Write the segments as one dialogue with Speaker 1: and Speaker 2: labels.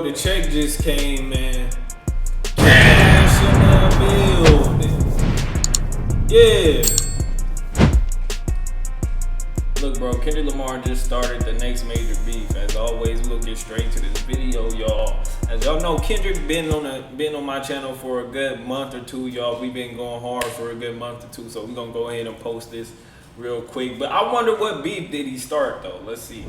Speaker 1: the check just came, man. Cash in the building. Yeah. Look, bro, Kendrick Lamar just started the next major beef. As always, we'll get straight to this video, y'all. As y'all know, Kendrick been on my channel for a good month or two, y'all. We've been going hard for a good month or two, so we're gonna go ahead and post this real quick. But I wonder what beef did he start, though. Let's see.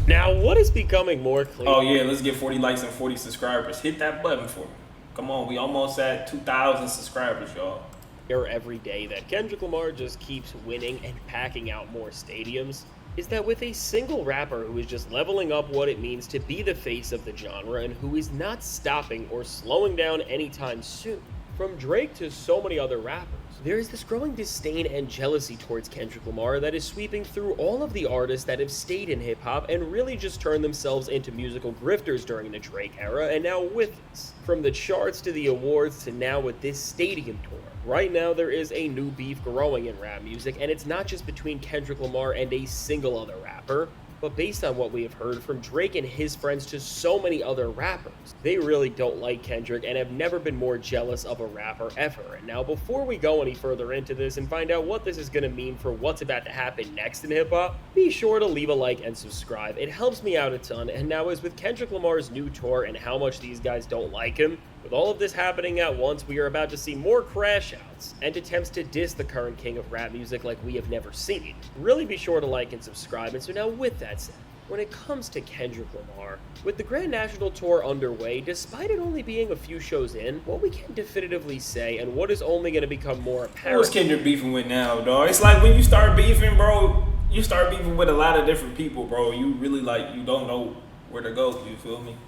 Speaker 2: Now, what is becoming more clear?
Speaker 1: Oh yeah, let's get 40 likes and 40 subscribers. Hit that button for me. Come on, we almost at 2,000 subscribers, y'all.
Speaker 2: Every day that Kendrick Lamar just keeps winning and packing out more stadiums is that with a single rapper who is just leveling up what it means to be the face of the genre and who is not stopping or slowing down anytime soon. From Drake to so many other rappers, there is this growing disdain and jealousy towards Kendrick Lamar that is sweeping through all of the artists that have stayed in hip-hop and really just turned themselves into musical grifters during the Drake era, and now with this. From the charts to the awards to now with this stadium tour. Right now there is a new beef growing in rap music, and it's not just between Kendrick Lamar and a single other rapper, but based on what we have heard from Drake and his friends to so many other rappers, they really don't like Kendrick and have never been more jealous of a rapper ever. And now before we go any further into this and find out what this is going to mean for what's about to happen next in hip-hop, be sure to leave a like and subscribe. It helps me out a ton. And now as with Kendrick Lamar's new tour and how much these guys don't like him, with all of this happening at once, we are about to see more crash outs and attempts to diss the current king of rap music like we have never seen. Really be sure to like and subscribe. And so now with that said, when it comes to Kendrick Lamar, with the Grand National Tour underway, despite it only being a few shows in, what we can definitively say and what is only going to become more apparent.
Speaker 1: What's Kendrick beefing with now, dog? It's like when you start beefing, bro, you start beefing with a lot of different people, bro. You really you don't know where to go, you feel me?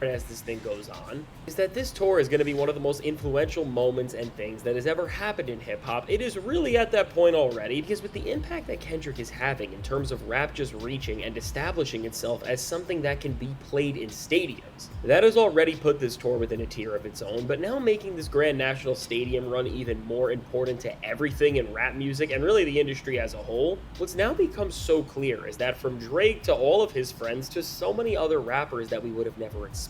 Speaker 2: As this thing goes on, is that this tour is going to be one of the most influential moments and things that has ever happened in hip-hop. It is really at that point already, because with the impact that Kendrick is having in terms of rap just reaching and establishing itself as something that can be played in stadiums, that has already put this tour within a tier of its own, but now making this Grand National Stadium run even more important to everything in rap music and really the industry as a whole, what's now become so clear is that from Drake to all of his friends to so many other rappers that we would have never expected,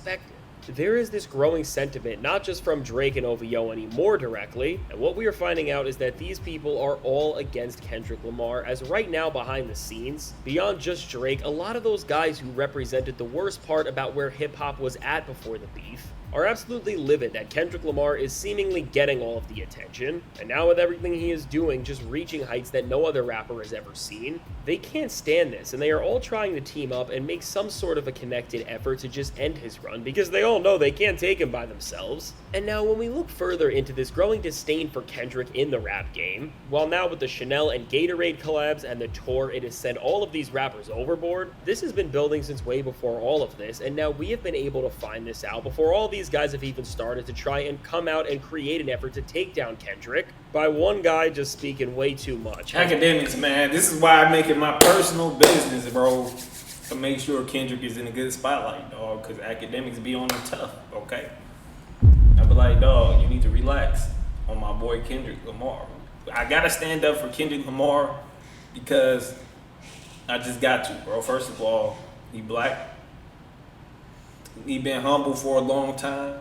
Speaker 2: there is this growing sentiment, not just from Drake and OVO anymore directly, and what we are finding out is that these people are all against Kendrick Lamar, as right now behind the scenes, beyond just Drake, a lot of those guys who represented the worst part about where hip-hop was at before the beef are absolutely livid that Kendrick Lamar is seemingly getting all of the attention, and now with everything he is doing just reaching heights that no other rapper has ever seen, they can't stand this, and they are all trying to team up and make some sort of a connected effort to just end his run, because they all know they can't take him by themselves. And now when we look further into this growing disdain for Kendrick in the rap game, while now with the Chanel and Gatorade collabs and the tour it has sent all of these rappers overboard, this has been building since way before all of this, and now we have been able to find this out before all these guys have even started to try and come out and create an effort to take down Kendrick by one guy just speaking way too much.
Speaker 1: Academics, man, this is why I make it my personal business, bro, to make sure Kendrick is in a good spotlight, dog, because academics be on him tough, okay? I be like, dog, you need to relax on my boy Kendrick Lamar. I gotta stand up for Kendrick Lamar because I just got to, bro. First of all, he black. He been humble for a long time.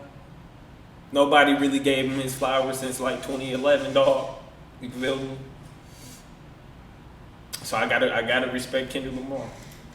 Speaker 1: Nobody really gave him his flowers since like 2011, dog. You feel me? So I gotta respect Kendrick Lamar.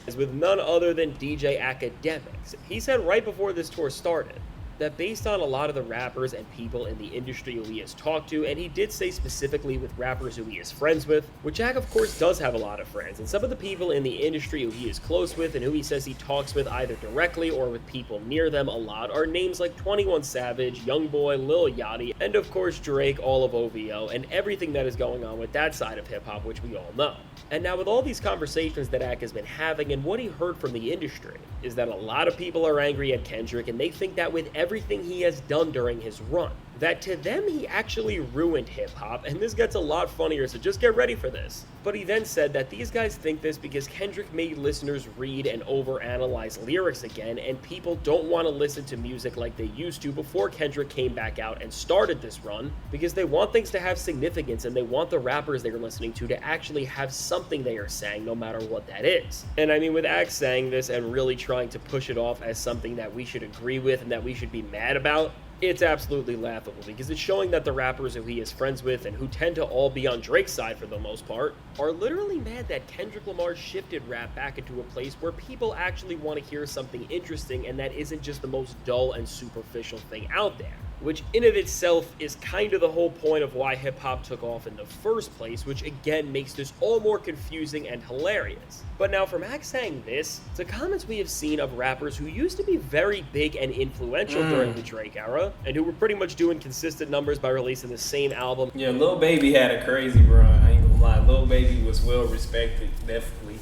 Speaker 2: Is with none other than DJ Academics. He said right before this tour started that based on a lot of the rappers and people in the industry who he has talked to, and he did say specifically with rappers who he is friends with, which Jack of course does have a lot of friends, and some of the people in the industry who he is close with and who he says he talks with either directly or with people near them a lot are names like 21 Savage, Youngboy, Lil Yachty, and of course Drake, all of OVO, and everything that is going on with that side of hip-hop, which we all know. And now with all these conversations that Ak has been having and what he heard from the industry is that a lot of people are angry at Kendrick and they think that with everything he has done during his run, that to them he actually ruined hip-hop, and this gets a lot funnier, so just get ready for this. But he then said that these guys think this because Kendrick made listeners read and overanalyze lyrics again, and people don't want to listen to music like they used to before Kendrick came back out and started this run, because they want things to have significance and they want the rappers they're listening to actually have something they are saying, no matter what that is. And I mean, with Axe saying this and really trying to push it off as something that we should agree with and that we should be mad about, it's absolutely laughable, because it's showing that the rappers who he is friends with and who tend to all be on Drake's side for the most part are literally mad that Kendrick Lamar shifted rap back into a place where people actually want to hear something interesting and that isn't just the most dull and superficial thing out there. Which in of itself is kind of the whole point of why hip-hop took off in the first place, which again makes this all more confusing and hilarious. But now from Axe saying this, to comments we have seen of rappers who used to be very big and influential during the Drake era, and who were pretty much doing consistent numbers by releasing the same album.
Speaker 1: Yeah, Lil Baby had a crazy run, I ain't gonna lie. Lil Baby was well respected, definitely,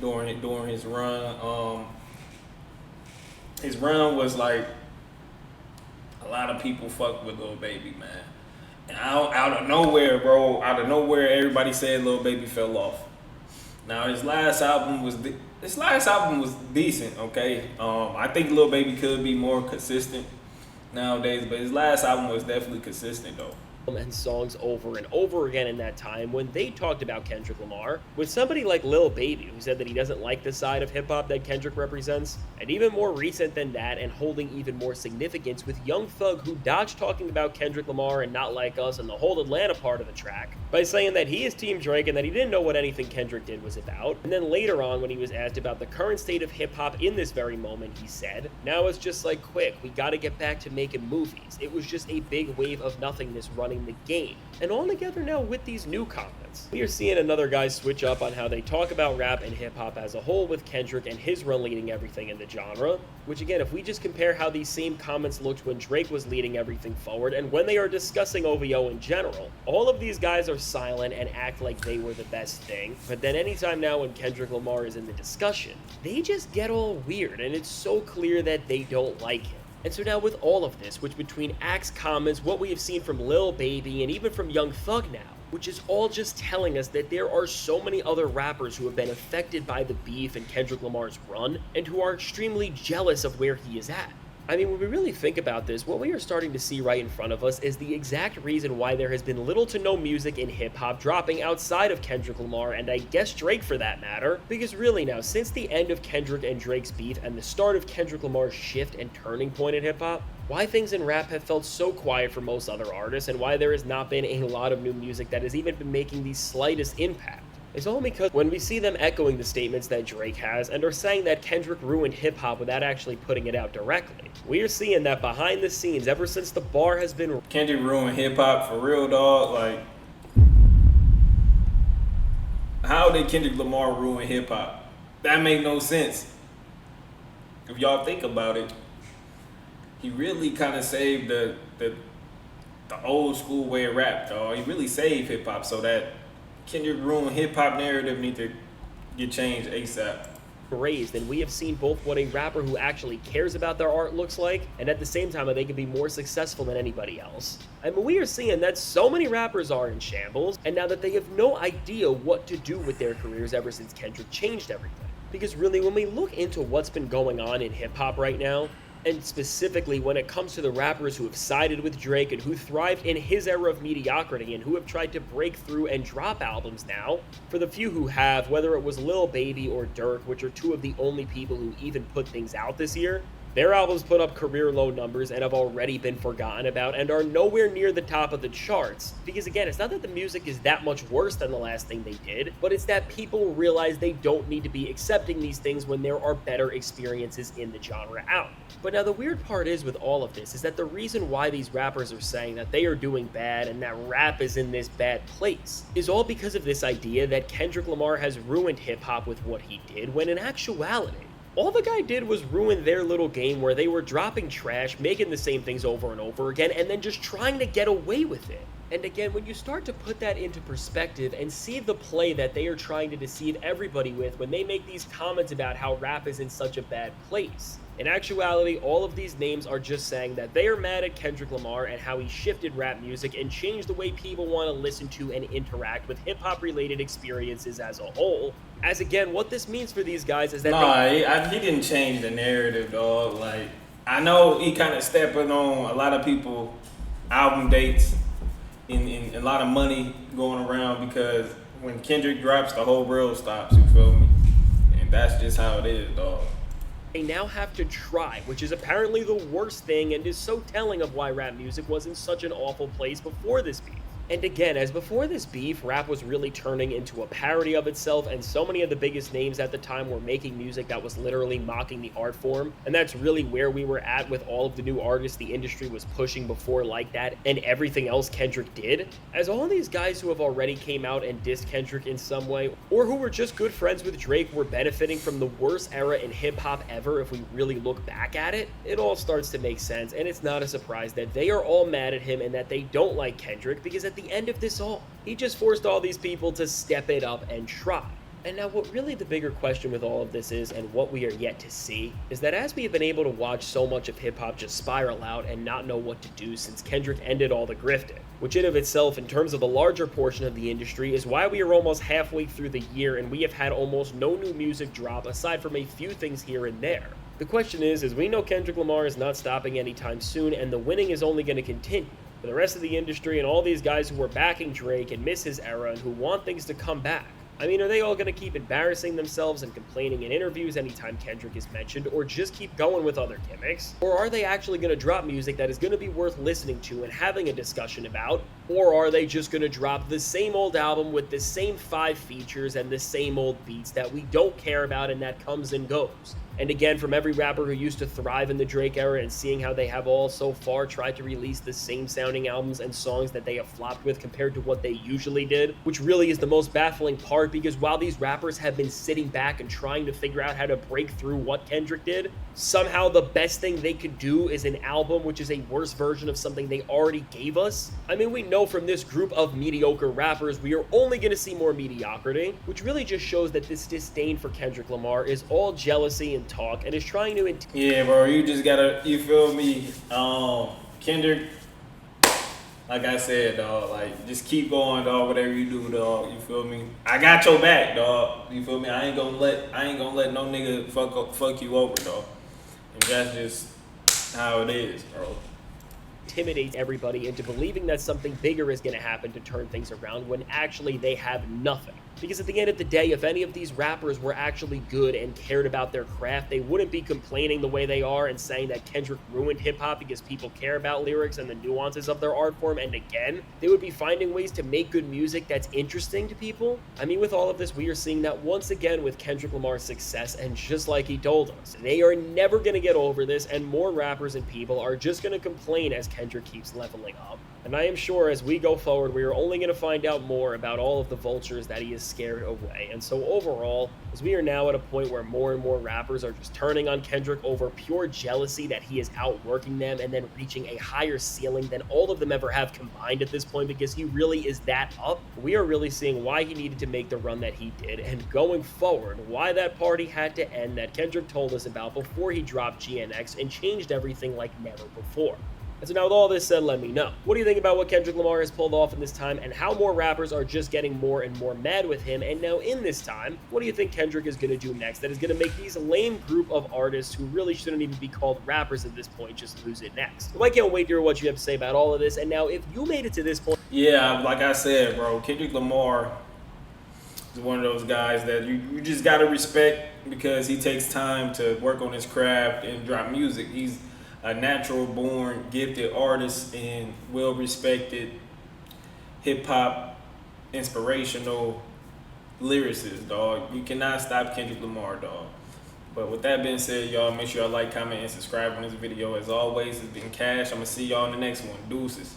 Speaker 1: during his run. His run was like, a lot of people fucked with Lil Baby, man. And out of nowhere, bro, everybody said Lil Baby fell off. Now his last album was decent, okay. I think Lil Baby could be more consistent nowadays, but his last album was definitely consistent though.
Speaker 2: And songs over and over again in that time when they talked about Kendrick Lamar, with somebody like Lil Baby who said that he doesn't like the side of hip-hop that Kendrick represents, and even more recent than that and holding even more significance with Young Thug, who dodged talking about Kendrick Lamar and Not Like Us and the whole Atlanta part of the track by saying that he is Team Drake and that he didn't know what anything Kendrick did was about. And then later on, when he was asked about the current state of hip-hop in this very moment, he said, "Now it's just like, quick, we gotta get back to making movies. It was just a big wave of nothingness running the game." And all together now with these new comments, we are seeing another guy switch up on how they talk about rap and hip-hop as a whole, with Kendrick and his run leading everything in the genre. Which again, if we just compare how these same comments looked when Drake was leading everything forward and when they are discussing OVO in general, all of these guys are silent and act like they were the best thing. But then anytime now when Kendrick Lamar is in the discussion, they just get all weird, and it's so clear that they don't like him. And so now with all of this, which between Axe comments, what we have seen from Lil Baby, and even from Young Thug now, which is all just telling us that there are so many other rappers who have been affected by the beef and Kendrick Lamar's run, and who are extremely jealous of where he is at. I mean, when we really think about this, what we are starting to see right in front of us is the exact reason why there has been little to no music in hip-hop dropping outside of Kendrick Lamar, and I guess Drake for that matter. Because really now, since the end of Kendrick and Drake's beef and the start of Kendrick Lamar's shift and turning point in hip-hop, why things in rap have felt so quiet for most other artists, and why there has not been a lot of new music that has even been making the slightest impact, is all because when we see them echoing the statements that Drake has and are saying that Kendrick ruined hip-hop without actually putting it out directly, we are seeing that behind the scenes, ever since the bar has been...
Speaker 1: Kendrick ruined hip-hop for real, dog. Like, how did Kendrick Lamar ruin hip-hop? That make no sense. If y'all think about it, he really kind of saved the old school way of rap, dog. He really saved hip-hop, so that Kendrick ruined hip-hop narrative need to get changed ASAP.
Speaker 2: Raised, and we have seen both what a rapper who actually cares about their art looks like, and at the same time that they can be more successful than anybody else. I mean, we are seeing that so many rappers are in shambles, and now that they have no idea what to do with their careers ever since Kendrick changed everything. Because really, when we look into what's been going on in hip-hop right now, and specifically when it comes to the rappers who have sided with Drake and who thrived in his era of mediocrity and who have tried to break through and drop albums now, for the few who have, whether it was Lil Baby or Durk, which are two of the only people who even put things out this year, their albums put up career low numbers and have already been forgotten about and are nowhere near the top of the charts. Because again, it's not that the music is that much worse than the last thing they did, but it's that people realize they don't need to be accepting these things when there are better experiences in the genre out. But now the weird part is with all of this is that the reason why these rappers are saying that they are doing bad and that rap is in this bad place is all because of this idea that Kendrick Lamar has ruined hip-hop with what he did, when in actuality, all the guy did was ruin their little game where they were dropping trash, making the same things over and over again, and then just trying to get away with it. And again, when you start to put that into perspective and see the play that they are trying to deceive everybody with when they make these comments about how rap is in such a bad place. In actuality, all of these names are just saying that they are mad at Kendrick Lamar and how he shifted rap music and changed the way people want to listen to and interact with hip-hop related experiences as a whole. As again, what this means for these guys is that
Speaker 1: he didn't change the narrative, dog. Like, I know he kind of stepping on a lot of people album dates and a lot of money going around, because when Kendrick drops, the whole world stops, you feel me? And that's just how it is, dog.
Speaker 2: They now have to try, which is apparently the worst thing and is so telling of why rap music was in such an awful place before this beef. And again, as before this beef, rap was really turning into a parody of itself, and so many of the biggest names at the time were making music that was literally mocking the art form, and that's really where we were at with all of the new artists the industry was pushing before like that, and everything else Kendrick did. As all these guys who have already came out and dissed Kendrick in some way, or who were just good friends with Drake, were benefiting from the worst era in hip-hop ever if we really look back at it, it all starts to make sense, and it's not a surprise that they are all mad at him and that they don't like Kendrick, because at the end of this all, he just forced all these people to step it up and try. And now what really the bigger question with all of this is, and what we are yet to see, is that as we have been able to watch so much of hip-hop just spiral out and not know what to do since Kendrick ended all the grifting, which in of itself, in terms of the larger portion of the industry, is why we are almost halfway through the year and we have had almost no new music drop aside from a few things here and there. The question is we know Kendrick Lamar is not stopping anytime soon, and the winning is only going to continue. For the rest of the industry and all these guys who are backing Drake and miss his era and who want things to come back, I mean, are they all going to keep embarrassing themselves and complaining in interviews anytime Kendrick is mentioned, or just keep going with other gimmicks? Or are they actually going to drop music that is going to be worth listening to and having a discussion about? Or are they just going to drop the same old album with the same 5 features and the same old beats that we don't care about and that comes and goes? And again, from every rapper who used to thrive in the Drake era and seeing how they have all so far tried to release the same sounding albums and songs that they have flopped with compared to what they usually did, which really is the most baffling part, because while these rappers have been sitting back and trying to figure out how to break through what Kendrick did, somehow the best thing they could do is an album which is a worse version of something they already gave us. I mean, we know from this group of mediocre rappers we are only going to see more mediocrity, which really just shows that this disdain for Kendrick Lamar is all jealousy and talk and is trying to
Speaker 1: yeah, bro, you just gotta, you feel me? Kendrick, like I said, dog, like, just keep going, dog, whatever you do, dog, you feel me? I got your back, dog, you feel me? I ain't gonna let no nigga fuck you over, dog. And that's just how it is, bro.
Speaker 2: Intimidates everybody into believing that something bigger is going to happen to turn things around when actually they have nothing. Because at the end of the day, if any of these rappers were actually good and cared about their craft, they wouldn't be complaining the way they are and saying that Kendrick ruined hip-hop because people care about lyrics and the nuances of their art form. And again, they would be finding ways to make good music that's interesting to people. I mean, with all of this, we are seeing that once again with Kendrick Lamar's success, and just like he told us, they are never going to get over this, and more rappers and people are just going to complain as Kendrick keeps leveling up. And I am sure as we go forward, we are only going to find out more about all of the vultures that he has scared away. And so overall, as we are now at a point where more and more rappers are just turning on Kendrick over pure jealousy that he is outworking them and then reaching a higher ceiling than all of them ever have combined at this point, because he really is that up, we are really seeing why he needed to make the run that he did, and going forward, why that party had to end that Kendrick told us about before he dropped GNX and changed everything like never before. And so now with all this said, let me know. What do you think about what Kendrick Lamar has pulled off in this time, and how more rappers are just getting more and more mad with him? And now in this time, what do you think Kendrick is going to do next that is going to make these lame group of artists who really shouldn't even be called rappers at this point just lose it next? Well, I can't wait to hear what you have to say about all of this. And now if you made it to this point...
Speaker 1: Yeah, like I said, bro, Kendrick Lamar is one of those guys that you just got to respect, because he takes time to work on his craft and drop music. He's a natural born gifted artist and well respected hip hop inspirational lyricist, dog. You cannot stop Kendrick Lamar, dog. But with that being said, y'all, make sure y'all like, comment, and subscribe on this video. As always, it's been Cash. I'm gonna see y'all in the next one. Deuces.